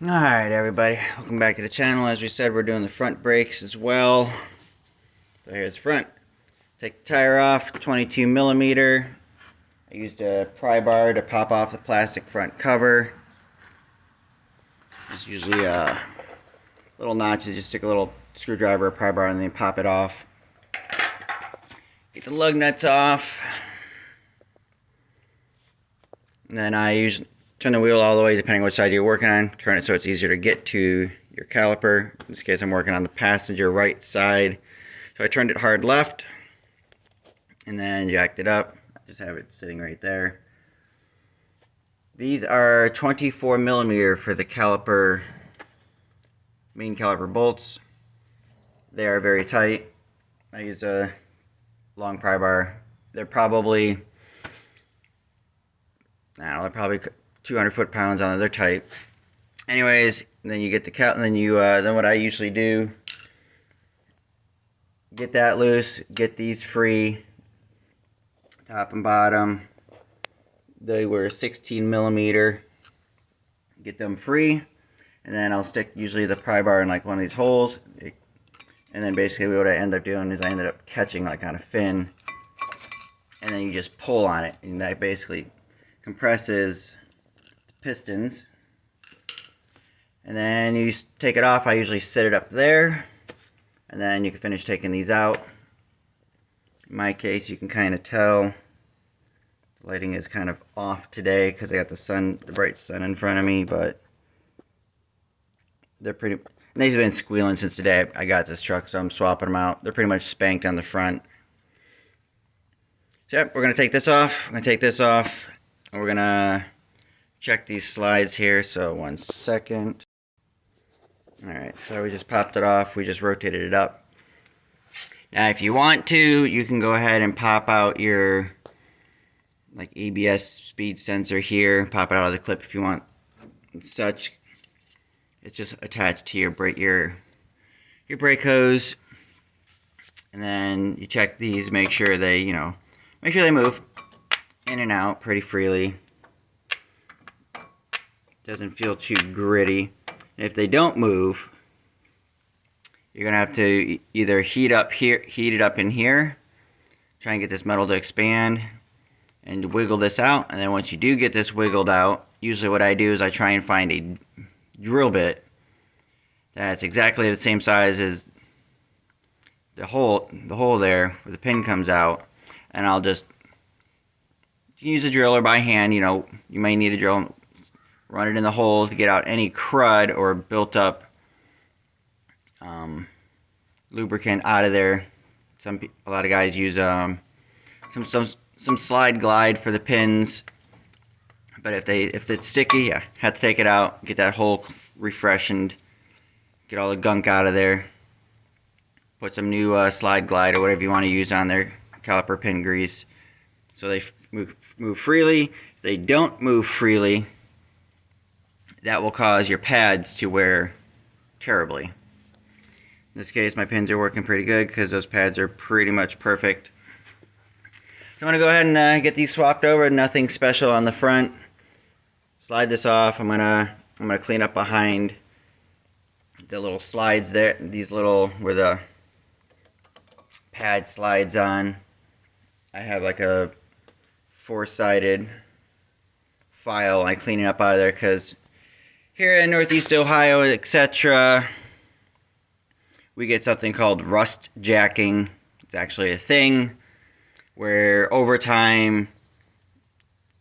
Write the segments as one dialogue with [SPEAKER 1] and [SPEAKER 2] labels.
[SPEAKER 1] Alright everybody, welcome back to the channel. As we said, we're doing the front brakes as well. So here's the front. Take the tire off, 22 millimeter. I used a pry bar to pop off the plastic front cover. It's usually little notches, just stick a little screwdriver or pry bar and then pop it off. Get the lug nuts off. And then I usually turn the wheel all the way, depending on which side you're working on. Turn it so it's easier to get to your caliper. In this case, I'm working on the passenger right side. So I turned it hard left, and then jacked it up. I just have it sitting right there. These are 24 millimeter for the caliper, main caliper bolts. They are very tight. I use a long pry bar. They're probably, I don't know, they're probably 200 foot-pounds on it. They're tight. Anyways, then you get the cal, and then you then what I usually do, get that loose, get these free, top and bottom. They were 16 millimeter. Get them free, and then I'll stick usually the pry bar in like one of these holes, and then basically what I end up doing is I ended up catching like on a fin, and then you just pull on it, and that basically compresses pistons. And then you take it off. I usually set it up there, and then you can finish taking these out. In my case, you can kind of tell the lighting is kind of off today because I got the bright sun in front of me, but they're pretty, and these have been squealing since the day I got this truck, so I'm swapping them out. They're pretty much spanked on the front. So yep, we're going to take this off. I'm going to take this off, and we're going to check these slides here. So 1 second. Alright, so we just popped it off. We just rotated it up. Now if you want to, you can go ahead and pop out your like ABS speed sensor here. Pop it out of the clip if you want and such. It's just attached to your brake hose. And then you check these, make sure they, make sure they move in and out pretty freely. Doesn't feel too gritty. And if they don't move, you're gonna have to either heat it up in here, try and get this metal to expand, and wiggle this out. And then once you do get this wiggled out, usually what I do is I try and find a drill bit that's exactly the same size as the hole there where the pin comes out, and I'll just use a drill or by hand. You may need a drill. Run it in the hole to get out any crud or built up lubricant out of there. A lot of guys use some slide glide for the pins, but if it's sticky, yeah, have to take it out, get that hole refreshened, get all the gunk out of there. Put some new slide glide or whatever you want to use on their caliper pin grease, so they move freely. If they don't move freely, that will cause your pads to wear terribly. In this case, my pins are working pretty good because those pads are pretty much perfect. So I'm going to go ahead and get these swapped over. Nothing special on the front. Slide this off. I'm gonna clean up behind the little slides there. These little, where the pad slides on. I have like a 4-sided file. I clean it up out of there because here in Northeast Ohio, etc., we get something called rust jacking. It's actually a thing where over time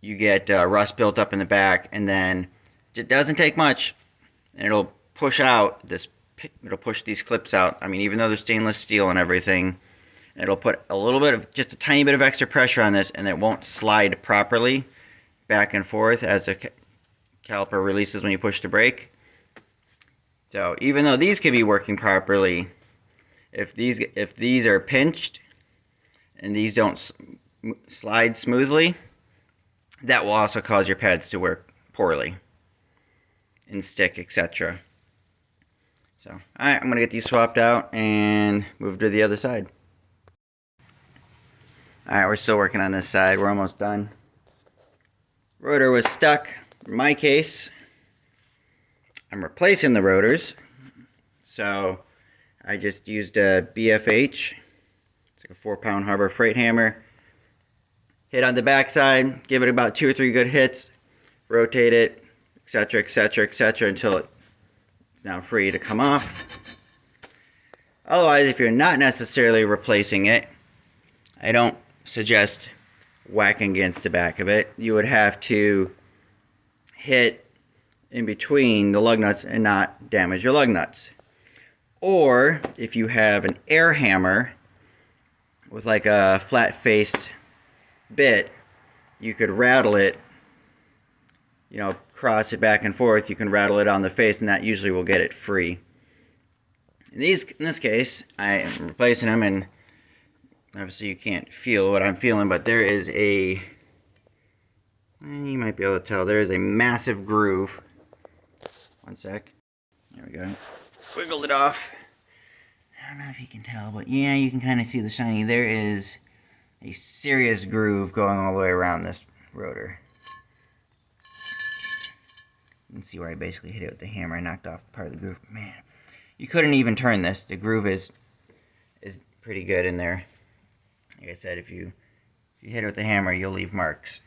[SPEAKER 1] you get rust built up in the back, and then it doesn't take much, and it'll push these clips out. I mean, even though they're stainless steel and everything, it'll put just a tiny bit of extra pressure on this, and it won't slide properly back and forth as a caliper releases when you push the brake. So even though these could be working properly, if these are pinched and these don't slide smoothly, that will also cause your pads to work poorly and stick, etc. So alright, I'm gonna get these swapped out and move to the other side. Alright, we're still working on this side. We're almost done. Rotor was stuck. In my case, I'm replacing the rotors. So I just used a BFH. It's like a 4-pound Harbor Freight hammer. Hit on the backside, give it about 2 or 3 good hits, rotate it, etc., etc., etc., until it's now free to come off. Otherwise, if you're not necessarily replacing it, I don't suggest whacking against the back of it. You would have to hit in between the lug nuts and not damage your lug nuts. Or if you have an air hammer with like a flat-faced bit, you could rattle it, you know, cross it back and forth. You can rattle it on the face, and that usually will get it free. In this case, I am replacing them, and obviously you can't feel what I'm feeling, but there is you might be able to tell, there is a massive groove. One sec. There we go. Wiggled it off. I don't know if you can tell, but yeah, you can kind of see the shiny. There is a serious groove going all the way around this rotor. You can see where I basically hit it with the hammer. I knocked off part of the groove. Man, you couldn't even turn this. The groove is pretty good in there. Like I said, if you hit it with the hammer, you'll leave marks.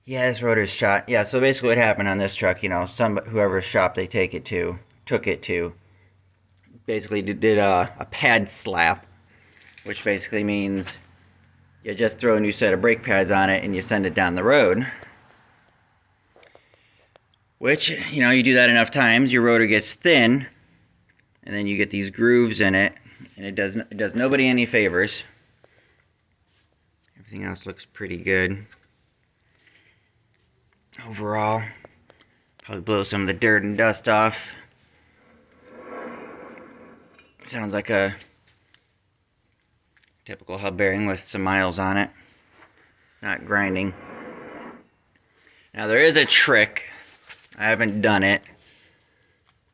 [SPEAKER 1] Yeah, this rotor's shot. Yeah, so basically what happened on this truck, you know, whoever's shop they took it to, basically did a pad slap, which basically means you just throw a new set of brake pads on it and you send it down the road. Which, you know, you do that enough times, your rotor gets thin, and then you get these grooves in it, and it does nobody any favors. Everything else looks pretty good overall. Probably blow some of the dirt and dust off. Sounds like a typical hub bearing with some miles on it, not grinding. Now there is a trick. I haven't done it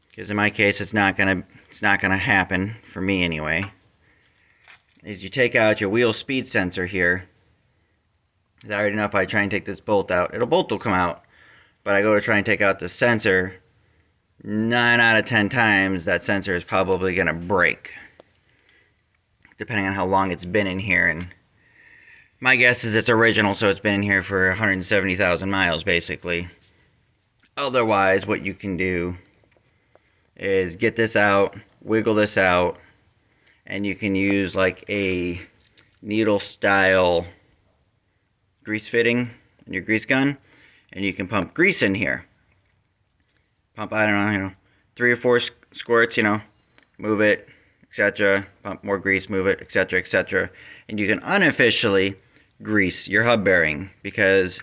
[SPEAKER 1] because in my case it's not gonna happen for me anyway. Is you take out your wheel speed sensor here. I already know if I try and take this bolt out, bolt will come out, but I go to try and take out the sensor. 9 out of 10 times that sensor is probably gonna break, depending on how long it's been in here. And my guess is it's original, so it's been in here for 170,000 miles basically. Otherwise, what you can do is get this out, wiggle this out, and you can use like a needle style grease fitting in your grease gun, and you can pump grease in here. Pump, I don't know, you know, 3 or 4 squirts, you know, move it, etc. Pump more grease, move it, etc., etc. And you can unofficially grease your hub bearing, because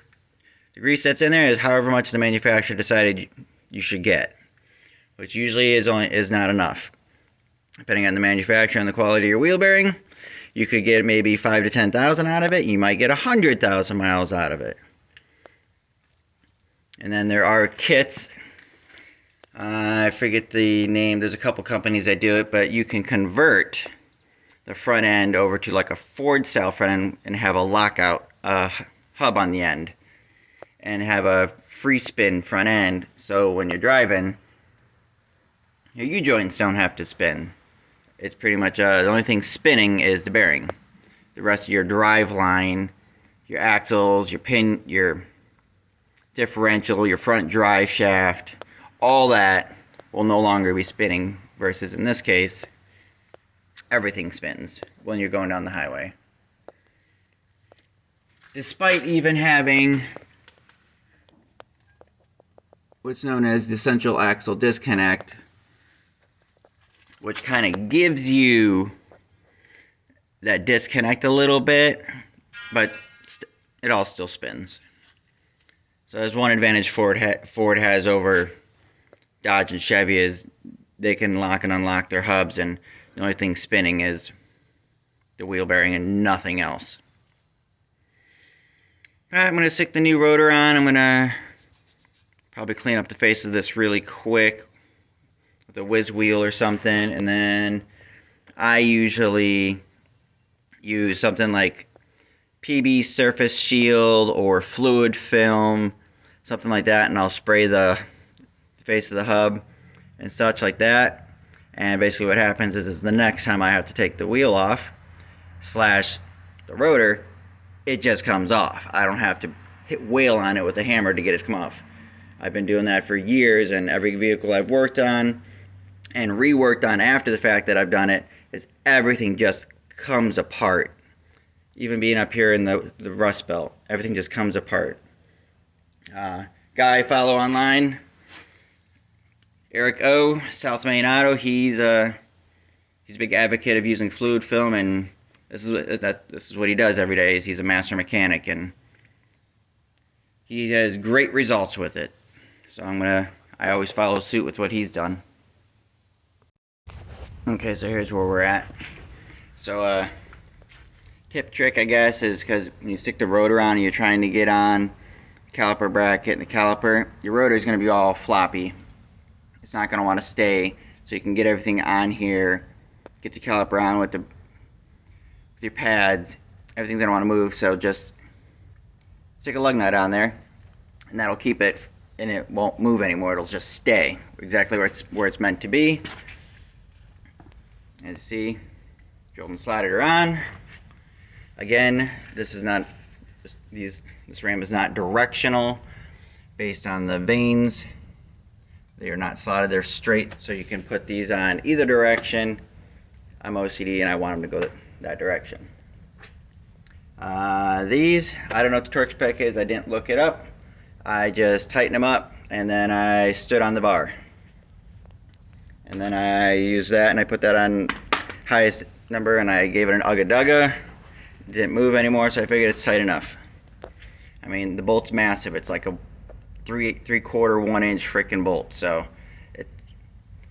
[SPEAKER 1] the grease that's in there is however much the manufacturer decided you should get, which usually is not enough. Depending on the manufacturer and the quality of your wheel bearing, you could get maybe 5 to 10,000 out of it. You might get 100,000 miles out of it. And then there are kits. I forget the name. There's a couple companies that do it, but you can convert the front end over to like a Ford style front end and have a lockout hub on the end, and have a free spin front end, so when you're driving, your U-joints don't have to spin. It's pretty much the only thing spinning is the bearing. The rest of your drive line, your axles, your pin, your differential, your front drive shaft, all that will no longer be spinning, versus in this case, everything spins when you're going down the highway. Despite even having what's known as the central axle disconnect, which kind of gives you that disconnect a little bit, but it all still spins. So there's one advantage Ford has over Dodge and Chevy, is they can lock and unlock their hubs, and the only thing spinning is the wheel bearing and nothing else. Alright, I'm going to stick the new rotor on. I'm going to probably clean up the face of this really quick with a whiz wheel or something, and then I usually use something like PB surface shield or fluid film, something like that, and I'll spray the face of the hub and such like that. And basically what happens is the next time I have to take the wheel off slash the rotor, it just comes off. I don't have to wail on it with a hammer to get it to come off. I've been doing that for years, and every vehicle I've worked on and reworked on after the fact that I've done it is everything just comes apart. Even being up here in the Rust Belt, everything just comes apart. Guy I follow online, Eric O, South Main Auto, he's a big advocate of using fluid film, and this is what he does every day. He's a master mechanic, and he has great results with it. So I always follow suit with what he's done. Okay, so here's where we're at. So tip trick, I guess, is because when you stick the rotor on and you're trying to get on caliper bracket and the caliper, your rotor is going to be all floppy. It's not going to want to stay, so you can get everything on here, get the caliper on with your pads. Everything's going to want to move, so just stick a lug nut on there, and that'll keep it, and it won't move anymore. It'll just stay exactly where it's meant to be. As you see, drilled and slotted her on. Again, this ram is not directional based on the vanes. They are not slotted, they're straight, so you can put these on either direction. I'm OCD and I want them to go that direction. These, I don't know what the torque spec is, I didn't look it up. I just tightened them up and then I stood on the bar. And then I used that and I put that on highest number and I gave it an ugga-dugga. It didn't move anymore, so I figured it's tight enough. I mean, the bolt's massive. It's like a 3/4 1 inch freaking bolt, so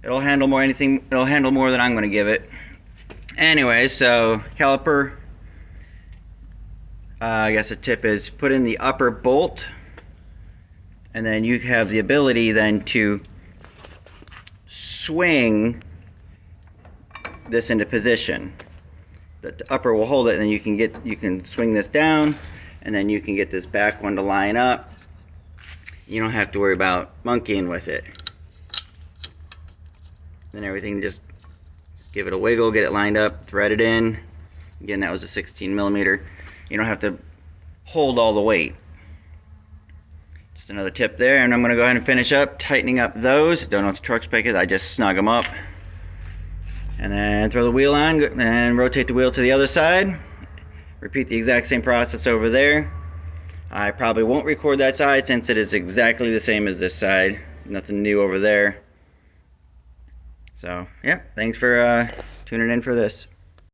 [SPEAKER 1] it'll handle more it'll handle more than I'm going to give it. Anyway, so caliper, I guess a tip is put in the upper bolt, and then you have the ability then to swing this into position. The upper will hold it, and then you can swing this down, and then you can get this back one to line up. You don't have to worry about monkeying with it. Then everything, just give it a wiggle, get it lined up, thread it in. Again, that was a 16mm. You don't have to hold all the weight. Just another tip there, and I'm going to go ahead and finish up tightening up those. Don't know what the torque spec is, I just snug them up. And then throw the wheel on and rotate the wheel to the other side. Repeat the exact same process over there. I probably won't record that side since it is exactly the same as this side. Nothing new over there. So, yeah, thanks for tuning in for this.